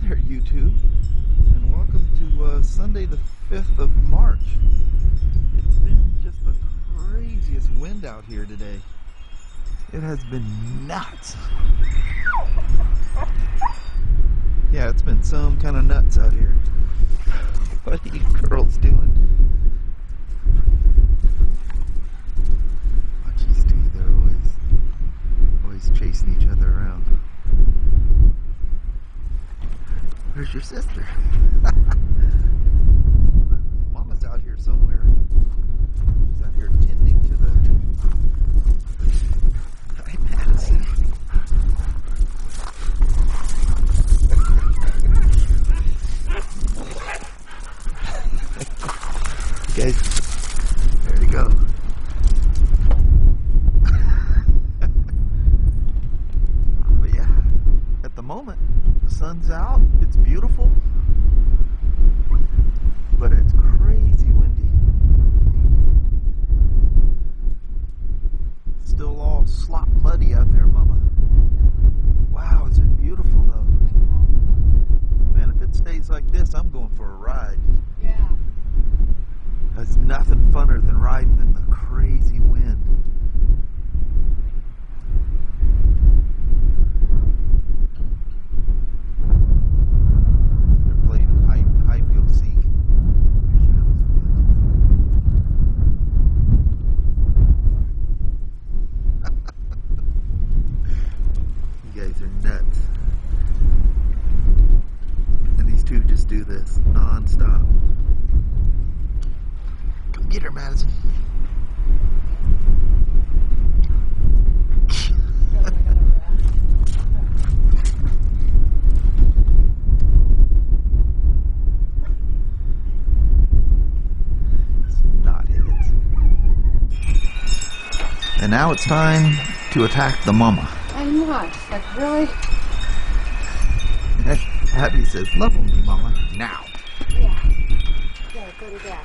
there, YouTube, and welcome to Sunday the 5th of March. It's been just the craziest wind out here today. It has been nuts. Yeah, it's been some kind of nuts out here. What are you girls doing? Watch these two, they're always chasing each other around. Where's your sister? Mama's out here somewhere. She's out here tending to the... Hi, Madison. Okay, there you go. But yeah, at the moment, the sun's out, it's beautiful, but it's crazy windy. It's still all slop muddy out there, Mama. Wow, it's been beautiful though. Man, if it stays like this, I'm going for a ride. Yeah. There's nothing funner than riding in the crazy wind. They're playing hide go seek. You guys are nuts. And these two just do this non-stop. Get her, Madison. Not hit it. And now it's time to attack the mama. I'm not. Like, really? Abby says, "Level me, mama, now." Yeah. Gotta go to that.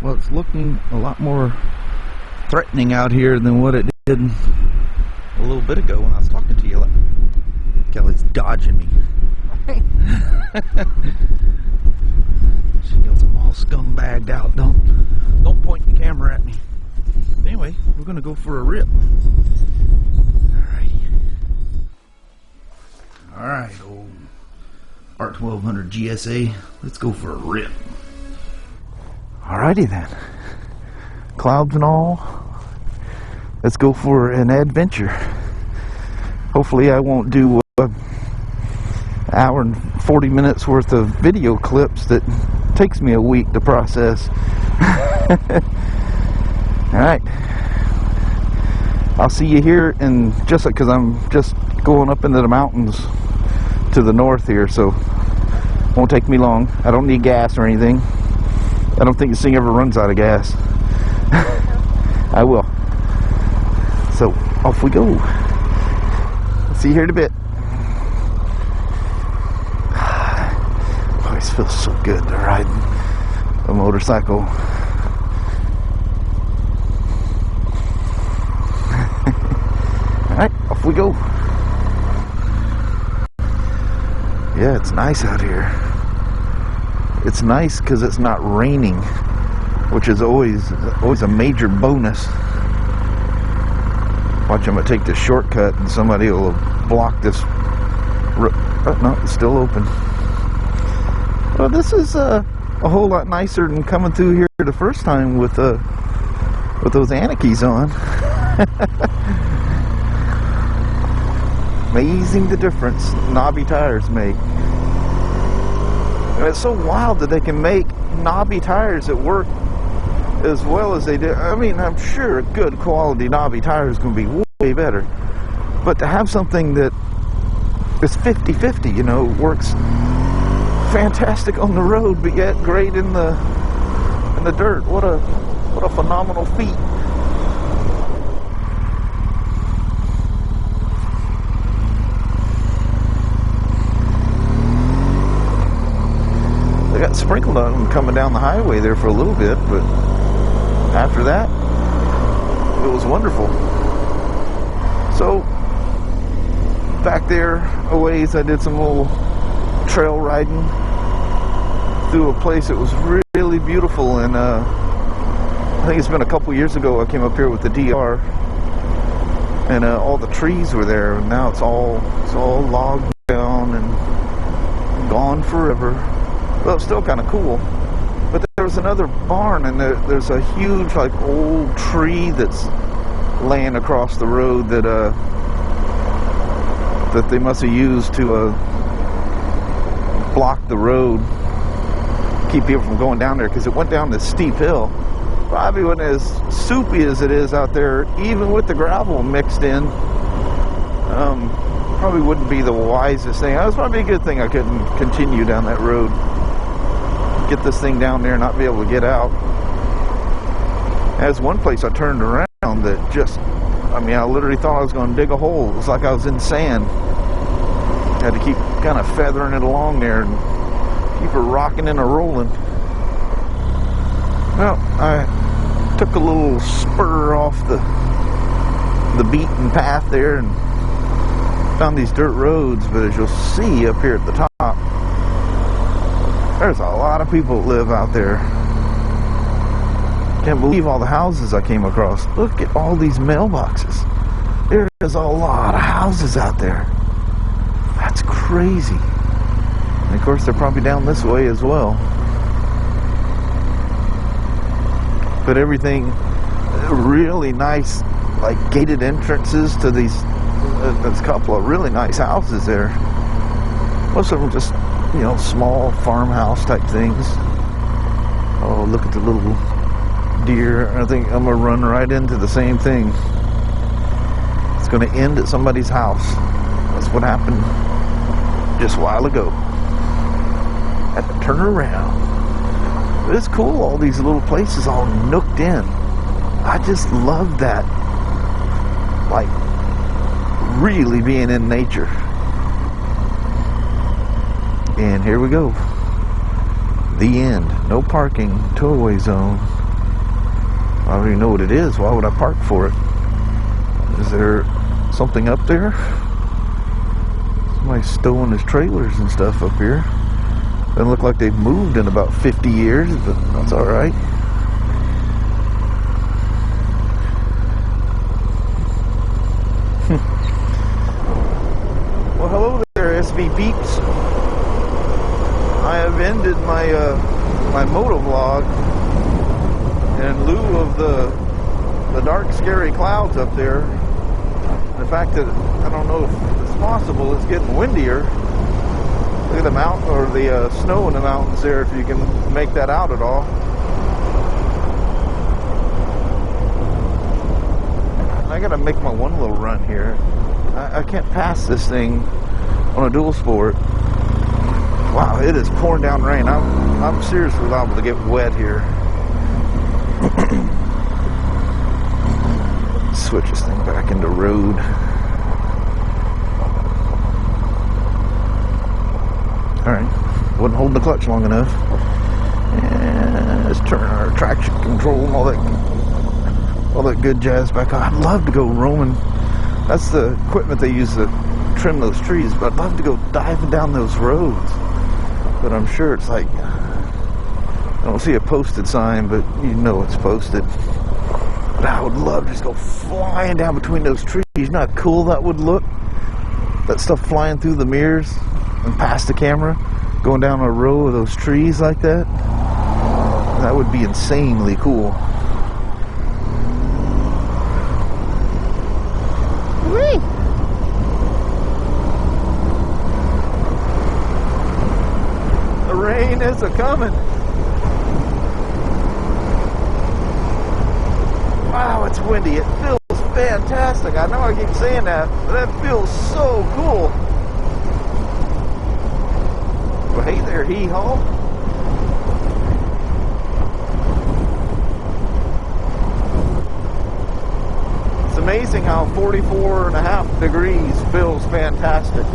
Well, it's looking a lot more threatening out here than what it did a little bit ago when I was talking to you. Kelly's dodging me. She goes, "I'm all scumbagged out. Don't point the camera at me." Anyway, we're gonna go for a rip. Alrighty. Alright, old R1200GSA. Let's go for a rip. Alrighty then. Clouds and all. Let's go for an adventure. Hopefully I won't do an hour and 40 minutes worth of video clips that takes me a week to process. Alright. I'll see you here in just because I'm just going up into the mountains to the north here, so won't take me long. I don't need gas or anything. I don't think this thing ever runs out of gas. I will. So, off we go. See you here in a bit. Always feels so good to ride a motorcycle. Alright, off we go. Yeah, it's nice out here. It's nice because it's not raining, which is always a major bonus. Watch, I'm gonna take this shortcut and somebody will block this. Oh no, it's still open. Well, this is a whole lot nicer than coming through here the first time with those Anarchies on. Amazing the difference knobby tires make. And it's so wild that they can make knobby tires that work as well as they do. I mean, I'm sure a good quality knobby tire is going to be way better. But to have something that is 50-50, you know, works fantastic on the road, but yet great in the dirt. What a phenomenal feat. Got sprinkled on them coming down the highway there for a little bit, but after that, it was wonderful. So back there a ways, I did some little trail riding through a place that was really beautiful, and I think it's been a couple years ago I came up here with the DR, and all the trees were there, and now it's all logged down and gone forever. Well, it's still kind of cool. But there was another barn, and there's a huge, like, old tree that's laying across the road that they must have used to block the road, keep people from going down there, because it went down this steep hill. Probably wasn't as soupy as it is out there, even with the gravel mixed in. Probably wouldn't be the wisest thing. That was probably a good thing I couldn't continue down that road. Get this thing down there and not be able to get out. There's one place I turned around that just, I mean, I literally thought I was going to dig a hole. It was like I was in sand. Had to keep kind of feathering it along there and keep it rocking and rolling. Well, I took a little spur off the beaten path there and found these dirt roads, but as you'll see up here at the top, there's a lot of people that live out there. Can't believe all the houses I came across. Look at all these mailboxes. There's a lot of houses out there. That's crazy. And of course, they're probably down this way as well. But everything really nice, like gated entrances to these. There's a couple of really nice houses there. Most of them just, you know, small farmhouse type things. Oh, look at the little deer. I think I'm gonna run right into the same thing. It's gonna end at somebody's house. That's what happened just a while ago. Had to turn around. But it's cool, all these little places all nooked in. I just love that. Like, really being in nature. And here we go. The end. No parking. Tow-away zone. I don't even know what it is. Why would I park for it? Is there something up there? Somebody's stowing his trailers and stuff up here. Doesn't look like they've moved in about 50 years, but that's alright. Well, hello there, SV peeps. I have ended my my motovlog in lieu of the dark, scary clouds up there. The fact that I don't know if it's possible, it's getting windier. Look at the mountain, or the snow in the mountains there, if you can make that out at all. I gotta make my one little run here. I can't pass this thing on a dual sport. Wow, it is pouring down rain. I'm seriously liable to get wet here. Switch this thing back into road. Alright, wasn't holding the clutch long enough. And let's turn our traction control and all that good jazz back on. I'd love to go roaming. That's the equipment they use to trim those trees, but I'd love to go diving down those roads. But I'm sure it's like, I don't see a posted sign, but you know it's posted. But I would love to just go flying down between those trees. You know how cool that would look? That stuff flying through the mirrors and past the camera, going down a row of those trees like that. That would be insanely cool. Whee! The rain is a-coming. Wow, it's windy. It feels fantastic. I know I keep saying that, but that feels so cool. Well, hey there, hee-haw. It's amazing how 44.5 degrees feels fantastic.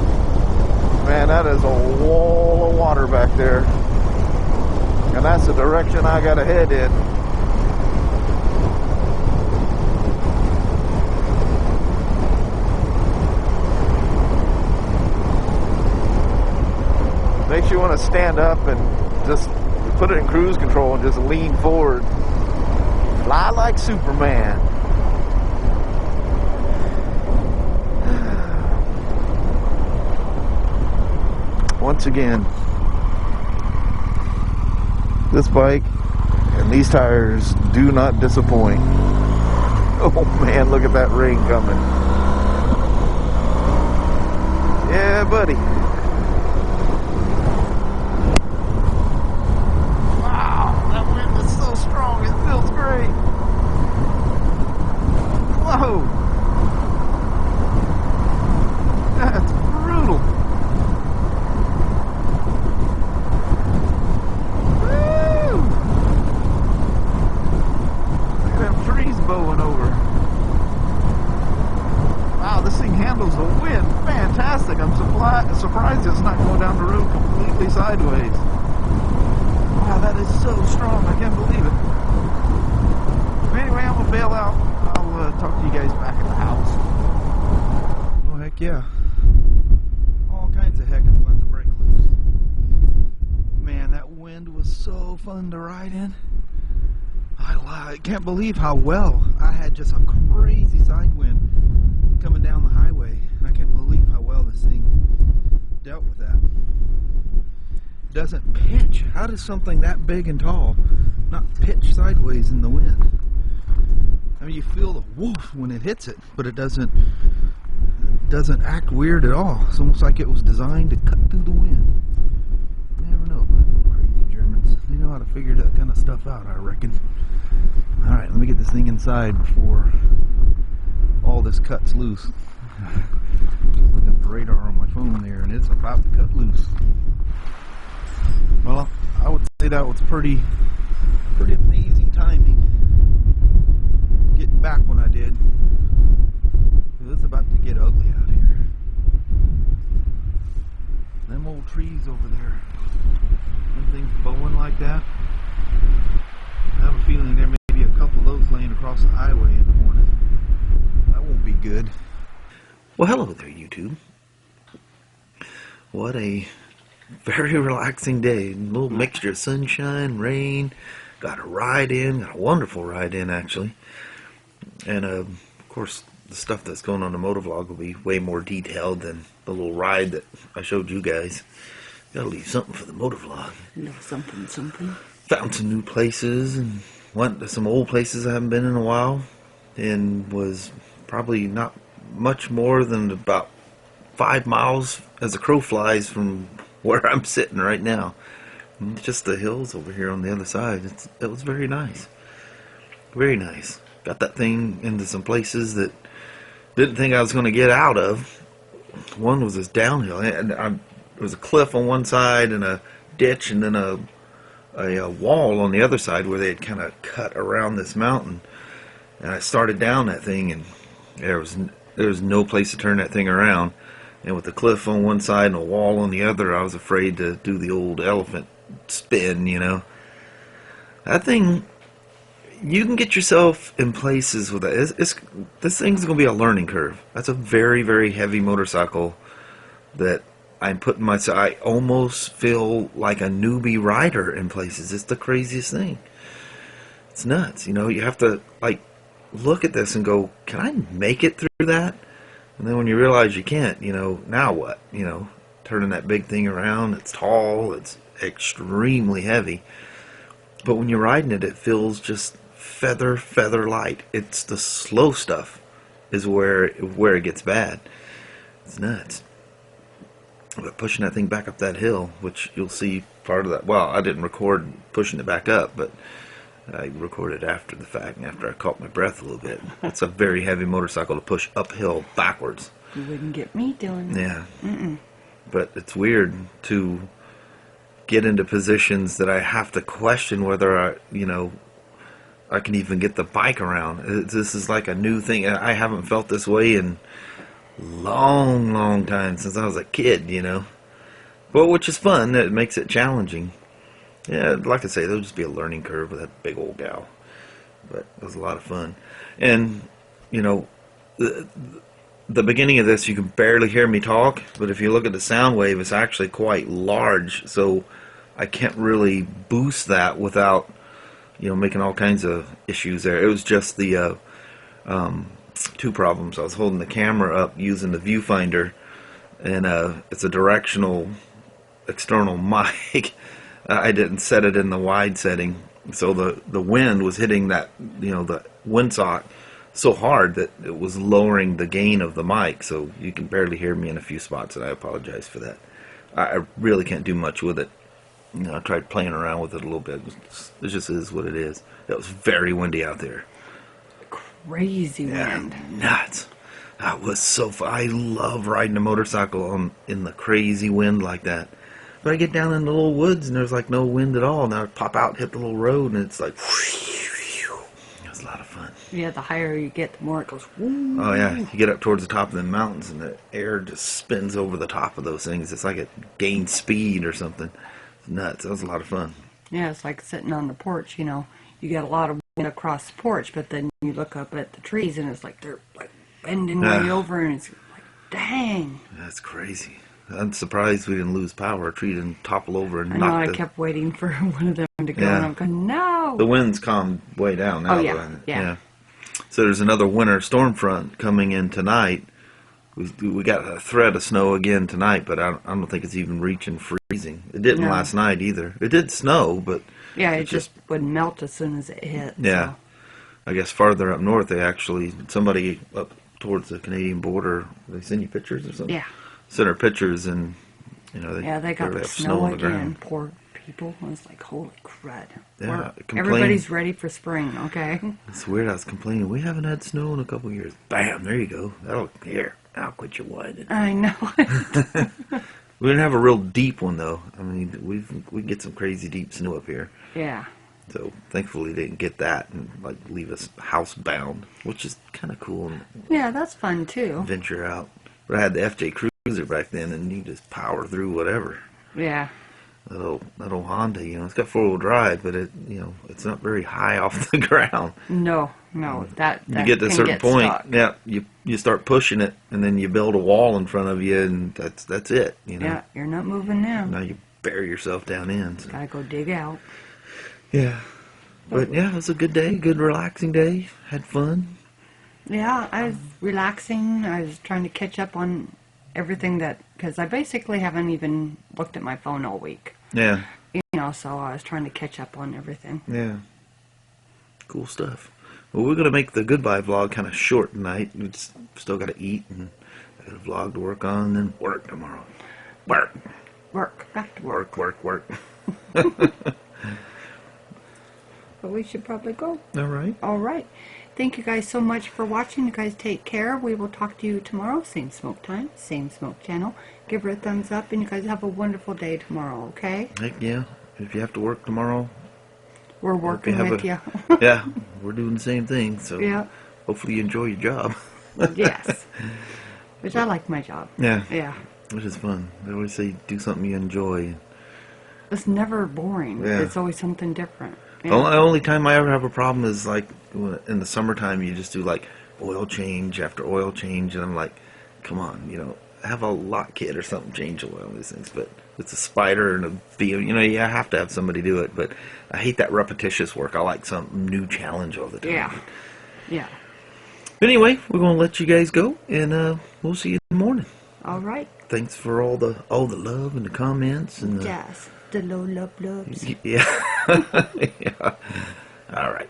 Man, that is a wall of water back there. And that's the direction I gotta head in. you want to stand up and just put it in cruise control and just lean forward. Fly like Superman. Once again, this bike and these tires do not disappoint. Oh man, look at that rain coming. Yeah, buddy. Wow, that wind is so strong, it feels great. Whoa. That's brutal. Woo! Look at them trees bowing over. Wow, this thing handles the wind fantastic. I'm surprised it's not going down the road completely sideways. Wow, that is so strong. I can't believe it. Anyway, I'm going to bail out. I'll talk to you guys back at the house. Oh, heck yeah. All kinds of heck I'm about to break loose. Man, that wind was so fun to ride in. I can't believe how well I had just a crazy side wind coming down the highway. I can't believe how well this thing dealt with that. It doesn't pitch. How does something that big and tall not pitch sideways in the wind? I mean, you feel the woof when it hits it, but it doesn't act weird at all. It's almost like it was designed to cut through the wind. You never know about crazy Germans. They know how to figure that kind of stuff out, I reckon. Alright, let me get this thing inside before all this cuts loose. Looking at the radar on my phone there, and it's about to cut loose. Well, I would say that was pretty amazing timing. Getting back when I did. It's about to get ugly out here. Them old trees over there. Them things bowing like that. I have a feeling there may be a couple of those laying across the highway in the morning. That won't be good. Well, hello there, YouTube. What a very relaxing day. A little mixture of sunshine, rain. Got a ride in. Got a wonderful ride in, actually. And, of course, the stuff that's going on the motovlog will be way more detailed than the little ride that I showed you guys. Gotta leave something for the motovlog. No, something. Found some new places and went to some old places I haven't been in a while, and was probably not much more than about 5 miles as a crow flies from where I'm sitting right now. And just the hills over here on the other side. It was very nice. Very nice. Got that thing into some places that didn't think I was going to get out of. One was this downhill, and there was a cliff on one side and a ditch, and then a wall on the other side where they had kind of cut around this mountain. And I started down that thing, and there was no place to turn that thing around. And with the cliff on one side and a wall on the other, I was afraid to do the old elephant spin, you know. That thing, you can get yourself in places with that. This thing's going to be a learning curve. That's a very, very heavy motorcycle that I'm putting myself. I almost feel like a newbie rider in places. It's the craziest thing. It's nuts, you know. You have to like look at this and go, can I make it through that? And then when you realize you can't, you know, now what? You know, turning that big thing around. It's tall. It's extremely heavy. But when you're riding it, it feels just feather light. It's the slow stuff is where it gets bad. It's nuts. But pushing that thing back up that hill, which you'll see part of that. Well, I didn't record pushing it back up, but I recorded after the fact and after I caught my breath a little bit. It's a very heavy motorcycle to push uphill backwards. You wouldn't get me doing that. Yeah. But it's weird to get into positions that I have to question whether I can even get the bike around. This is like a new thing. I haven't felt this way in long time, since I was a kid, you know. But which is fun. It makes it challenging. Yeah, like I say, there'll just be a learning curve with that big old gal. But it was a lot of fun. And, you know, the beginning of this, you can barely hear me talk, but if you look at the sound wave, it's actually quite large, so I can't really boost that without, you know, making all kinds of issues there. It was just the two problems. I was holding the camera up using the viewfinder, and it's a directional external mic. I didn't set it in the wide setting, so the wind was hitting that, you know, the windsock so hard that it was lowering the gain of the mic, so you can barely hear me in a few spots, and I apologize for that. I really can't do much with it. You know, I tried playing around with it a little bit. It just is what it is. It was very windy out there. Crazy wind. Nuts. That was so fun. I love riding a motorcycle in the crazy wind like that. But I get down in the little woods and there's like no wind at all. Now I pop out, hit the little road, and it's like, it was a lot of fun. Yeah, the higher you get, the more it goes, woo. Oh yeah, you get up towards the top of the mountains and the air just spins over the top of those things. It's like it gains speed or something. It's nuts. That was a lot of fun. Yeah, it's like sitting on the porch, you know. You get a lot of wind across the porch, but then you look up at the trees and it's like they're like bending way over, and it's like, dang. That's crazy. I'm surprised we didn't lose power. A tree didn't topple over and I know, I kept waiting for one of them to go, and I'm going, no. The wind's calmed way down now. Oh, yeah. Yeah. So there's another winter storm front coming in tonight. We got a threat of snow again tonight, but I don't think it's even reaching freezing. It didn't last night either. It did snow, but... Yeah, it just would melt as soon as it hit. Yeah. So. I guess farther up north, they actually... Somebody up towards the Canadian border, they send you pictures or something? Yeah. Sent her pictures, and, you know, they got the snow on the again. ground. Poor people. I was like, holy crud. Yeah, Everybody's ready for spring, okay? It's weird. I was complaining. We haven't had snow in a couple of years. Bam! There you go. I'll quit your whining. I know. We didn't have a real deep one though. I mean, we get some crazy deep snow up here. Yeah. So thankfully they didn't get that and like leave us housebound, which is kind of cool. And yeah, that's fun too. Venture out. But I had the FJ Cruiser back then, and you just power through whatever. Yeah. That old Honda, you know, it's got 4-wheel drive, but it's not very high off the ground. No, that you get to a certain point, you start pushing it, and then you build a wall in front of you, and that's it, you know. Yeah, you're not moving now. Now you bury yourself down in. So. Gotta go dig out. Yeah, but yeah, it was a good day, good relaxing day. Had fun. Yeah, I was relaxing. I was trying to catch up on everything because I basically haven't even looked at my phone all week. Yeah. You know, so I was trying to catch up on everything. Yeah. Cool stuff. Well, we're going to make the goodbye vlog kind of short tonight. We still got to eat, and I got a vlog to work on, and then work tomorrow. Work. Back to work. Work. But we should probably go. All right. Thank you guys so much for watching. You guys take care. We will talk to you tomorrow. Same smoke time, same smoke channel. Give her a thumbs up, and you guys have a wonderful day tomorrow, okay? Heck yeah. If you have to work tomorrow, we're working with you. Yeah, we're doing the same thing. So yeah. Hopefully you enjoy your job. Yes. Which I like my job. Yeah. Yeah. Which is fun. They always say do something you enjoy. It's never boring. Yeah. It's always something different. Yeah. The only time I ever have a problem is like in the summertime. You just do like oil change after oil change, and I'm like, come on, you know, have a lock kit or something, change oil on these things. But it's a spider and a beam, you know, you have to have somebody do it. But I hate that repetitious work. I like some new challenge all the time. Yeah. Yeah. But anyway, we're gonna let you guys go, and we'll see you in the morning. All right. Thanks for all the love and the comments and yes, the low loves. Yeah. Yeah. All right.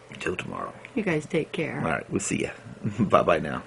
Until tomorrow. You guys take care. All right. We'll see ya. Bye-bye now.